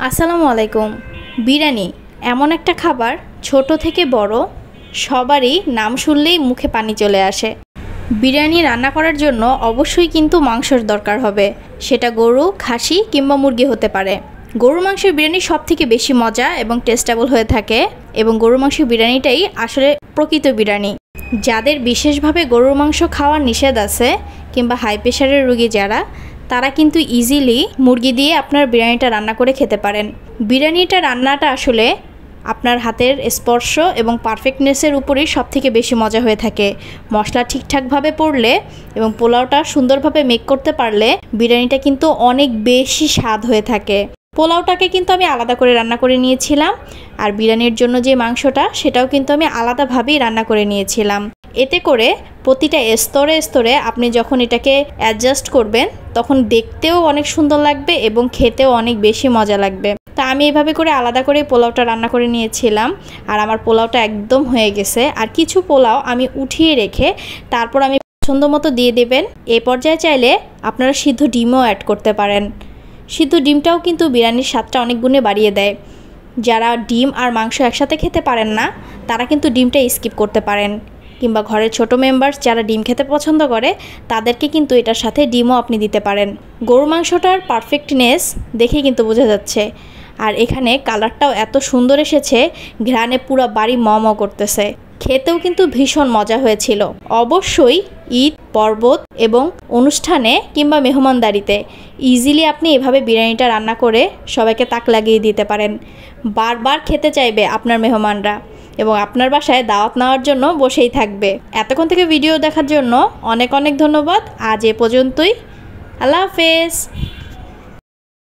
আসসালামু আলাইকুম। বিরিয়ানি এমন একটা খাবার ছোট থেকে বড় সবারই নাম শুনলেই মুখে পানি চলে আসে। বিরিয়ানি রান্না করার জন্য অবশ্যই কিন্তু মাংসের দরকার হবে, সেটা গরু, খাসি কিংবা মুরগি হতে পারে। গরুর মাংসের বিরিয়ানি সবথেকে বেশি মজা এবং টেস্টেবল হয়ে থাকে এবং গরুর মাংসের বিরিয়ানিটাই আসলে প্রকৃত বিরিয়ানি। যাদের বিশেষভাবে গরুর মাংস খাওয়ার নিষেধ আছে কিংবা হাই প্রেশারের রোগী যারা, তারা কিন্তু ইজিলি মুরগি দিয়ে আপনার বিরিয়ানিটা রান্না করে খেতে পারেন। বিরিয়ানিটা রান্নাটা আসলে আপনার হাতের স্পর্শ এবং পারফেক্টনেসের উপরেই সবথেকে বেশি মজা হয়ে থাকে। মশলা ঠিকঠাকভাবে পড়লে এবং পোলাওটা সুন্দরভাবে মেক করতে পারলে বিরিয়ানিটা কিন্তু অনেক বেশি স্বাদ হয়ে থাকে। পোলাওটাকে কিন্তু আমি আলাদা করে রান্না করে নিয়েছিলাম, আর বিরিয়ানির জন্য যে মাংসটা সেটাও কিন্তু আমি আলাদাভাবেই রান্না করে নিয়েছিলাম। এতে করে প্রতিটা স্তরে স্তরে আপনি যখন এটাকে অ্যাডজাস্ট করবেন তখন দেখতেও অনেক সুন্দর লাগবে এবং খেতেও অনেক বেশি মজা লাগবে। তা আমি এভাবে করে আলাদা করে পোলাওটা রান্না করে নিয়েছিলাম, আর আমার পোলাওটা একদম হয়ে গেছে। আর কিছু পোলাও আমি উঠিয়ে রেখে তারপর আমি পছন্দ মতো দিয়ে দেবেন। এ পর্যায়ে চাইলে আপনারা সিদ্ধ ডিমও অ্যাড করতে পারেন। সিদ্ধ ডিমটাও কিন্তু বিরিয়ানির স্বাদটা অনেক গুণে বাড়িয়ে দেয়। যারা ডিম আর মাংস একসাথে খেতে পারেন না তারা কিন্তু ডিমটা স্কিপ করতে পারেন, কিংবা ঘরের ছোট মেম্বার্স যারা ডিম খেতে পছন্দ করে তাদেরকে কিন্তু এটার সাথে ডিমও আপনি দিতে পারেন। গরুর মাংসটার পারফেক্টনেস দেখেই কিন্তু বোঝা যাচ্ছে, আর এখানে কালারটাও এত সুন্দর এসেছে, ঘ্রাণে পুরো বাড়ি ম করতেছে। খেতেও কিন্তু ভীষণ মজা হয়েছিল। অবশ্যই ঈদ, পর্বত এবং অনুষ্ঠানে কিংবা মেহমানদারিতে ইজিলি আপনি এভাবে বিরিয়ানিটা রান্না করে সবাইকে তাক লাগিয়ে দিতে পারেন। বারবার খেতে চাইবে আপনার মেহমানরা এবং আপনার বাসায় দাওয়াত নেওয়ার জন্য বসেই থাকবে। এতক্ষণ থেকে ভিডিও দেখার জন্য অনেক অনেক ধন্যবাদ। আজ এ পর্যন্তই। আল্লাহ হাফেজ।